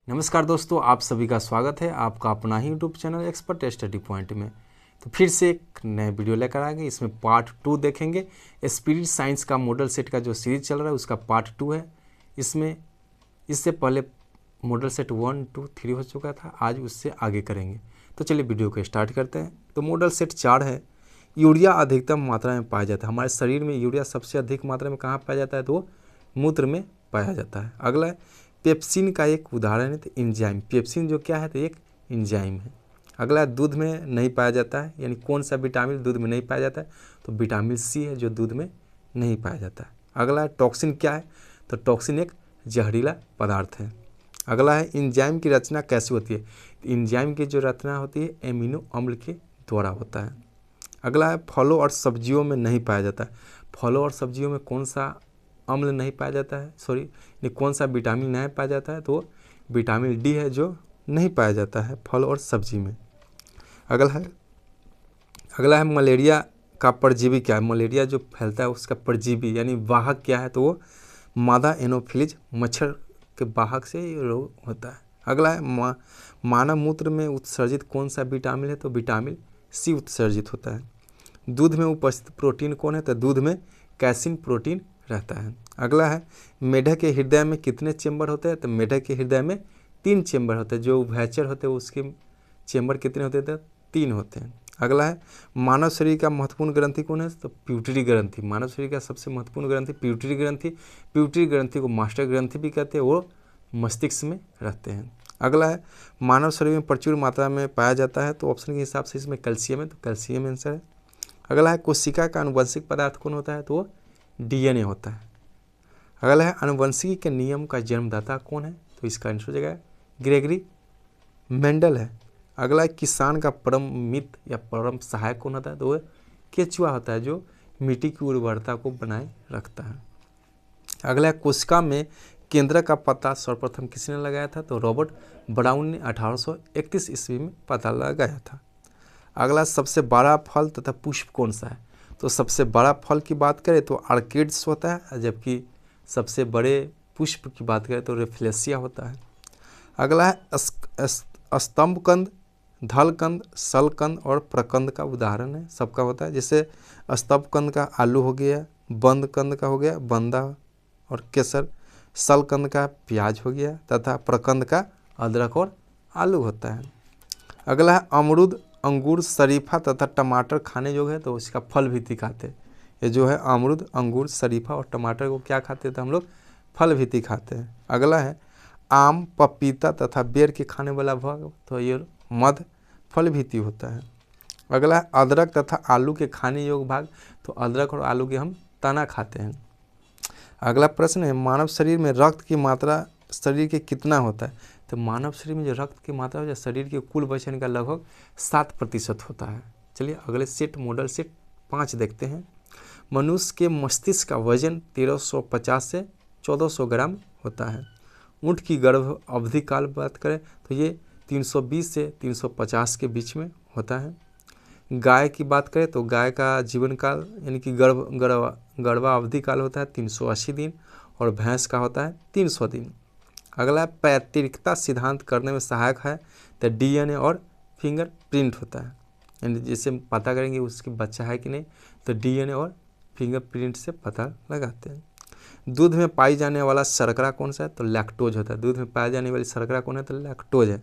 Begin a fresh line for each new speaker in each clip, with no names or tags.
नमस्कार दोस्तों, आप सभी का स्वागत है आपका अपना ही YouTube channel expert study point में। तो फिर से एक नए वीडियो लेकर आएंगे। इसमें पार्ट 2 देखेंगे। स्पिरिट साइंस का मॉडल सेट का जो सीरीज चल रहा है उसका पार्ट 2 है। इसमें इससे पहले मॉडल सेट 1, 2, 3 हो चुका था, आज उससे आगे करेंगे। तो चलिए वीडियो को स्टार्ट करते हैं। तो मॉडल सेट 4 है। यूरिया अधिकतम मात्रा में पाया जाता है। हमारे शरीर में यूरिया सबसे अधिक मात्रा में कहाँ पाया जाता है? तो मूत्र में पाया जाता है। अगला है पेप्सिन का एक उदाहरण है तो एंजाइम। पेप्सिन जो क्या है? तो एक एंजाइम है। अगला है दूध में नहीं पाया जाता है, यानी कौन सा विटामिन दूध में नहीं पाया जाता है? तो विटामिन सी है जो दूध में नहीं पाया जाता है। अगला है टॉक्सिन क्या है? तो टॉक्सिन एक जहरीला पदार्थ है। अगला है एंजाइम की रचना कैसे होती है? एंजाइम की जो रचना होती है एमिनो अम्ल के द्वारा होता है। अगला है फलों और सब्जियों में नहीं पाया जाता है। फलों और सब्जियों में कौन सा अम्ल नहीं पाया जाता है? कौन सा विटामिन नहीं पाया जाता है? तो विटामिन डी है जो नहीं पाया जाता है फल और सब्जी में। अगला है मलेरिया का परजीवी क्या है? मलेरिया जो फैलता है उसका परजीवी यानी वाहक क्या है? तो वो मादा एनोफिलीज मच्छर के वाहक से ये रोग होता है। अगला है मानव मूत्र में उत्सर्जित कौन सा विटामिन है? तो विटामिन सी उत्सर्जित होता है। दूध में उपस्थित प्रोटीन कौन है? तो दूध में कैसिन प्रोटीन रहता है। अगला है मेढक के हृदय में कितने चेंबर होते हैं? तो मेढक के हृदय में 3 चेंबर होते हैं। जो उभयचर होते हैं उसके चेंबर कितने होते हैं? तो 3 होते हैं। अगला है मानव शरीर का महत्वपूर्ण ग्रंथि कौन है? तो प्यूटरी ग्रंथि। मानव शरीर का सबसे महत्वपूर्ण ग्रंथि प्यूटरी ग्रंथि। प्यूटरी ग्रंथि को मास्टर ग्रंथि भी कहते हैं। वो मस्तिष्क में रहते हैं। अगला है मानव शरीर में प्रचुर मात्रा में पाया जाता है। तो ऑप्शन के हिसाब से इसमें कैल्शियम है, तो कैल्शियम आंसर है। अगला है कोशिका का आनुवंशिक पदार्थ कौन होता है? तो वो डीएनए होता है। अगला है आनुवंशिकी के नियम का जन्मदाता कौन है? तो इसका आंसर हो जाएगा ग्रेगरी मेंडल है। अगला है किसान का परम मित्र या परम सहायक कौन होता है? तो वह केचुआ होता है जो मिट्टी की उर्वरता को बनाए रखता है। अगला है कोशिका में केंद्र का पता सर्वप्रथम किसने लगाया था? तो रॉबर्ट ब्राउन ने 1831 ईस्वी में पता लगाया था। अगला सबसे बड़ा फल तथा पुष्प कौन सा है? तो सबसे बड़ा फल की बात करें तो आर्किड्स होता है, जबकि सबसे बड़े पुष्प की बात करें तो रेफ्लेसिया होता है। अगला है स्तंभकंद, धलकंद, सलकंद और प्रकंद का उदाहरण है सबका होता है। जैसे स्तंभकंद का आलू हो गया, बंदकंद का हो गया बंदा और केसर, सलकंद का प्याज हो गया तथा प्रकंद का अदरक और आलू होता है। अगला है अमरूद, अंगूर, शरीफा तथा टमाटर खाने योग्य है, तो इसका फल भी खाते हैं। ये जो है अमरूद, अंगूर, शरीफा और टमाटर को क्या खाते हैं? तो हम लोग फल भी खाते हैं। अगला है आम, पपीता तथा बेर के खाने वाला भाग, तो ये मध फल भी होता है। अगला है अदरक तथा आलू के खाने योग्य भाग, तो अदरक और आलू के हम तना खाते हैं। अगला प्रश्न है मानव शरीर में रक्त की मात्रा शरीर के कितना होता है? तो मानव शरीर में जो रक्त की मात्रा है शरीर के कुल वजन का लगभग 7% होता है। चलिए अगले सेट मॉडल सेट 5 देखते हैं। मनुष्य के मस्तिष्क का वजन 1350 से 1400 ग्राम होता है। ऊँट की गर्भ अवधि काल बात करें तो ये 320 से 350 के बीच में होता है। गाय की बात करें तो गाय का जीवन काल यानी कि गर्भावधि काल होता है 380 दिन और भैंस का होता है 300 दिन। अगला है पैतृकता सिद्धांत करने में सहायक है, तो डीएनए और फिंगरप्रिंट होता है। यानी जैसे पता करेंगे उसकी बच्चा है कि नहीं, तो डीएनए और फिंगरप्रिंट से पता लगाते हैं। दूध में पाई जाने वाला शर्करा कौन सा है? तो लैक्टोज होता है। दूध में पाई जाने वाली शर्करा कौन है? तो लैक्टोज है।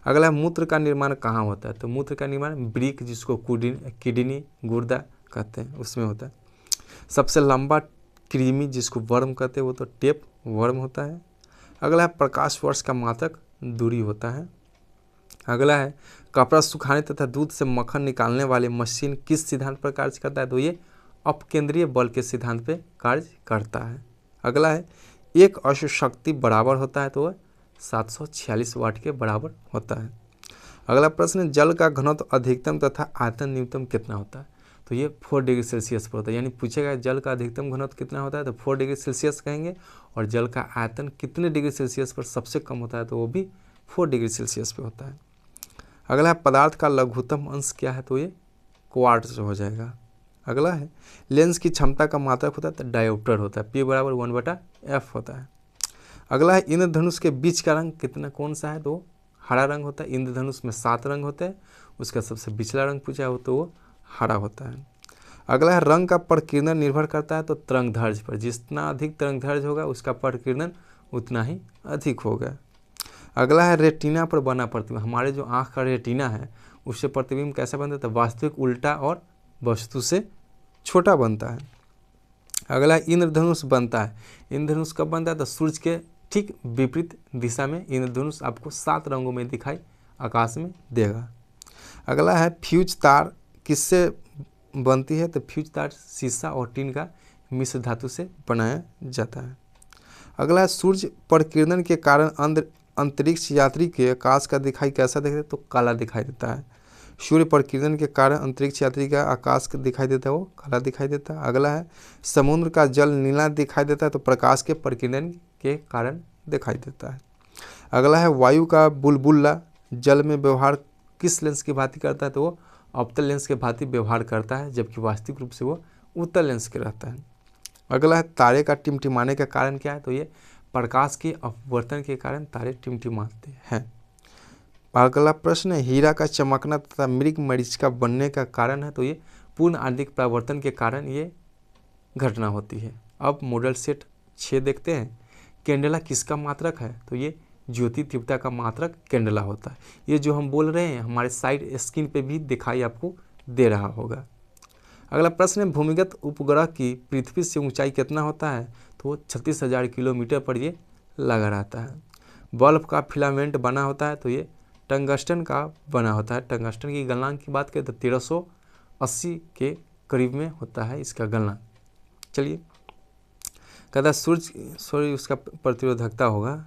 अगला है मूत्र का निर्माण कहाँ होता है? तो मूत्र का निर्माण ब्रिक, जिसको किडनी गुर्दा कहते हैं, उसमें होता है। सबसे लंबा कृमि जिसको वर्म कहते हैं वो तो टेप वर्म होता है। अगला है प्रकाश वर्ष का मात्रक दूरी होता है। अगला है कपड़ा सुखाने तथा दूध से मक्खन निकालने वाली मशीन किस सिद्धांत पर कार्य करता है? तो ये अपकेंद्रीय बल के सिद्धांत पे कार्य करता है। अगला है एक अश्व शक्ति बराबर होता है, तो वह 746 वाट के बराबर होता है। अगला प्रश्न जल का घनत्व अधिकतम तथा आयतन न्यूनतम कितना होता है? तो ये 4 डिग्री सेल्सियस पर होता है। यानी पूछेगा जल का अधिकतम घनत्व कितना होता है, तो 4 डिग्री सेल्सियस कहेंगे। और जल का आयतन कितने डिग्री सेल्सियस पर सबसे कम होता है? तो वो भी 4 डिग्री सेल्सियस पे होता है। अगला है पदार्थ का लघुतम अंश क्या है? तो ये क्वार्ट्ज हो जाएगा। अगला है लेंस की क्षमता का मात्रक होता है, तो डायोप्टर होता है। P = 1/f होता है। अगला है इंद्रधनुष के बीच का रंग कितना कौन सा है, तो हरा रंग होता है। इंद्रधनुष में 7 रंग होते हैं, उसका सबसे पिछला रंग पूछा हो तो वो हरा होता है। अगला है रंग का प्रकीर्णन निर्भर करता है तो तरंगदैर्घ्य पर, जितना अधिक तरंगदैर्घ्य होगा उसका प्रकीर्णन उतना ही अधिक होगा। अगला है रेटिना पर बना प्रतिबिंब, हमारे जो आँख का रेटिना है उससे प्रतिबिंब कैसा बनता है, तो वास्तविक उल्टा और वस्तु से छोटा बनता है। अगला है इंद्रधनुष बनता है, इंद्रधनुष कब बनता है, तो सूर्य के ठीक विपरीत दिशा में इंद्रधनुष आपको 7 रंगों में दिखाई आकाश में देगा। अगला है फ्यूज तार किससे बनती है, तो फ्यूज तार शीशा और टीन का मिश्र धातु से बनाया जाता है। अगला है सूर्य प्रकीर्णन के कारण अंतरिक्ष यात्री के आकाश का दिखाई कैसा दिखता है, तो काला दिखाई देता है। सूर्य प्रकीर्णन के कारण अंतरिक्ष यात्री का आकाश दिखाई देता है वो काला दिखाई देता है। अगला है समुद्र का जल नीला दिखाई देता है तो प्रकाश के प्रकीर्णन के कारण दिखाई देता है। अगला है वायु का बुलबुला जल में व्यवहार किस लेंस की भांति करता है, तो वो अवतल लेंस के भांति व्यवहार करता है, जबकि वास्तविक रूप से वो उत्तल लेंस के रहता है। अगला है तारे का टिमटिमाने का कारण क्या है, तो ये प्रकाश के अपवर्तन के कारण तारे टिमटिमाते हैं। अगला प्रश्न है हीरा का चमकना तथा मृग मरीचिका बनने का कारण है, तो ये पूर्ण आंतरिक परावर्तन के कारण ये घटना होती है। अब मॉडल सेट 6 देखते हैं। कैंडेला किसका मात्रक है, तो ये ज्योति तीव्रता का मात्रक कैंडेला होता है। ये जो हम बोल रहे हैं हमारे साइड स्क्रीन पे भी दिखाई आपको दे रहा होगा। अगला प्रश्न है भूमिगत उपग्रह की पृथ्वी से ऊंचाई कितना होता है, तो 36,000 किलोमीटर पर ये लगा रहता है। बल्ब का फिलामेंट बना होता है, तो ये टंगस्टन का बना होता है। टंगस्टन की गलनांक की बात करें तो 1380 के करीब में होता है इसका गलनांक। चलिए कहता सूर्य उसका प्रतिरोधकता होगा।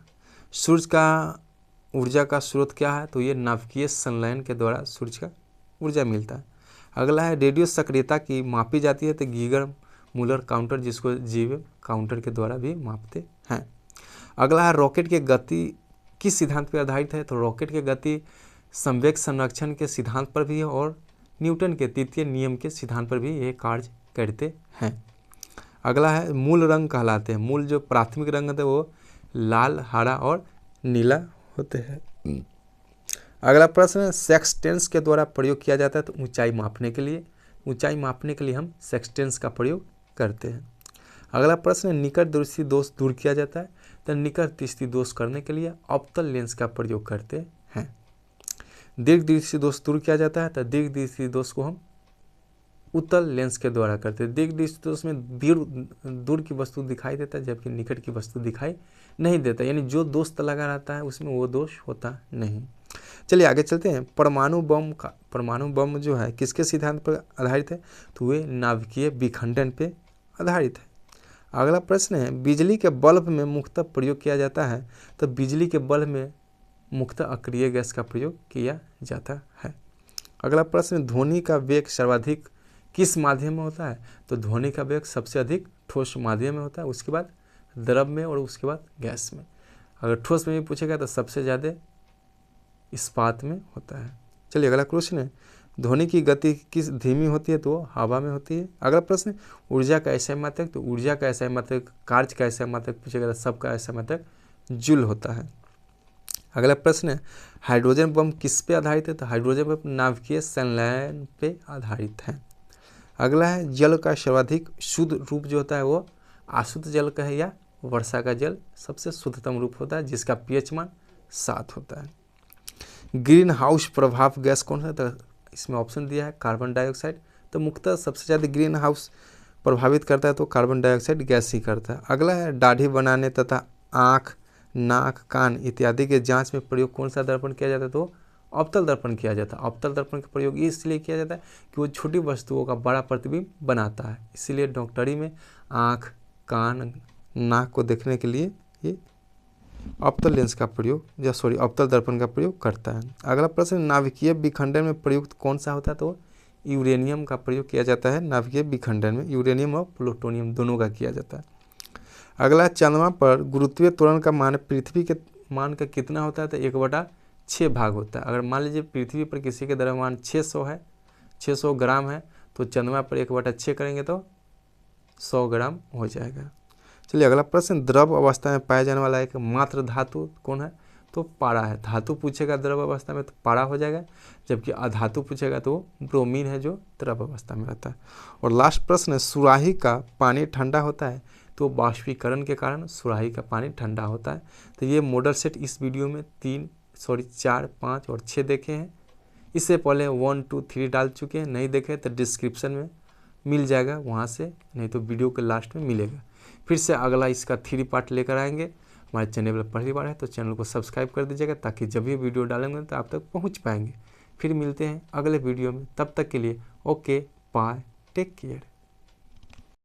सूर्य का ऊर्जा का स्रोत क्या है, तो ये नाभिकीय संलयन के द्वारा सूर्य का ऊर्जा मिलता है। अगला है रेडियो सक्रियता की मापी जाती है, तो गीगर मूलर काउंटर जिसको जीव काउंटर के द्वारा भी मापते हैं। अगला है रॉकेट की गति किस सिद्धांत पर आधारित है, तो रॉकेट की गति संवेग संरक्षण के सिद्धांत पर भी है और न्यूटन के तृतीय नियम के सिद्धांत पर भी ये कार्य करते हैं। अगला है मूल रंग कहलाते हैं। मूल जो प्राथमिक रंग होते हैं वो लाल, हरा और नीला होते हैं। अगला प्रश्न है सेक्सटेंस के द्वारा प्रयोग किया जाता है, तो ऊंचाई मापने के लिए। ऊंचाई मापने के लिए हम सेक्सटेंस का प्रयोग करते हैं। अगला प्रश्न है निकट दृष्टि दोष दूर किया जाता है, तो निकट दृष्टि दोष करने के लिए अवतल लेंस का प्रयोग करते हैं। दीर्घ दृष्टि दोष दूर किया जाता है, तो दीर्घ दृष्टि दोष को हम उत्तल लेंस के द्वारा करते हैं। दीर्घ दृष्टि दोष में दूर की वस्तु दिखाई देता है जबकि निकट की वस्तु दिखाई नहीं देता, यानी जो दोष लगा रहता है उसमें वो दोष होता नहीं। चलिए आगे चलते हैं। परमाणु बम जो है किसके सिद्धांत पर आधारित है, तो वे नाभिकीय विखंडन पे आधारित है। अगला प्रश्न है बिजली के बल्ब में मुख्यतः प्रयोग किया जाता है, तो बिजली के बल्ब में मुख्यतः अक्रिय गैस का प्रयोग किया जाता है। अगला प्रश्न ध्वनि का वेग सर्वाधिक किस माध्यम में होता है, तो ध्वनि का वेग सबसे अधिक ठोस माध्यम में होता है, उसके बाद द्रव में और उसके बाद गैस में। अगर ठोस में भी पूछेगा तो सबसे ज़्यादा इस्पात में होता है। चलिए अगला क्वेश्चन है ध्वनि की गति किस धीमी होती है, तो हवा में होती है। अगला प्रश्न ऊर्जा का ऐसा मात्रक, तो ऊर्जा का ऐसा मात्रक कार्य का ऐसा मात्रक पूछेगा तो सबका ऐसा मात्रक जूल होता है। अगला प्रश्न है हाइड्रोजन बम किस पे आधारित है, तो हाइड्रोजन बम नाभिकीय संलयन पे आधारित है। अगला है जल का सर्वाधिक शुद्ध रूप जो होता है वो अशुद्ध जल का है या वर्षा का जल सबसे शुद्धतम रूप होता है जिसका pH मान 7 होता है। ग्रीन हाउस प्रभाव गैस कौन सा है, तो इसमें ऑप्शन दिया है कार्बन डाइऑक्साइड, तो मुख्यतः सबसे ज़्यादा ग्रीन हाउस प्रभावित करता है तो कार्बन डाइऑक्साइड गैस ही करता है। अगला है दाढ़ी बनाने तथा आँख, नाक, कान इत्यादि के जांच में प्रयोग कौन सा दर्पण किया जाता है, तो अवतल दर्पण किया जाता है। अवतल दर्पण का प्रयोग इसलिए किया जाता है कि वो छोटी वस्तुओं का बड़ा प्रतिबिंब बनाता है, इसीलिए डॉक्टरी में आँख, कान, नाक को देखने के लिए ये अवतल लेंस का प्रयोग अवतल दर्पण का प्रयोग करता है। अगला प्रश्न नाभिकीय विखंडन में प्रयुक्त कौन सा होता है, तो यूरेनियम का प्रयोग किया जाता है। नाभिकीय विखंडन में यूरेनियम और प्लूटोनियम दोनों का किया जाता है। अगला चंद्रमा पर गुरुत्वीय त्वरण का मान पृथ्वी के मान का कितना होता है, तो 1/6 भाग होता है। अगर मान लीजिए पृथ्वी पर किसी के द्रव्यमान 600 है, 600 ग्राम है, तो चंद्रमा पर 1/6 करेंगे तो 100 ग्राम हो जाएगा। चलिए अगला प्रश्न, द्रव अवस्था में पाया जाने वाला एक मात्र धातु कौन है? तो पारा है। धातु पूछेगा द्रव अवस्था में तो पारा हो जाएगा, जबकि अधातु पूछेगा तो ब्रोमीन है जो द्रव अवस्था में रहता है। और लास्ट प्रश्न है, सुराही का पानी ठंडा होता है तो वाष्पीकरण के कारण सुराही का पानी ठंडा होता है। तो ये मॉडल सेट इस वीडियो में 4, 5 और 6 देखे हैं। इससे पहले 1, 2, 3 डाल चुके हैं, नहीं देखे तो डिस्क्रिप्शन में मिल जाएगा वहाँ से, नहीं तो वीडियो के लास्ट में मिलेगा। फिर से अगला इसका 3 पार्ट लेकर आएंगे। हमारे चैनल पर पहली बार है तो चैनल को सब्सक्राइब कर दीजिएगा, ताकि जब भी वीडियो डालेंगे तो आप तक पहुँच पाएंगे। फिर मिलते हैं अगले वीडियो में, तब तक के लिए ओके बाय, टेक केयर।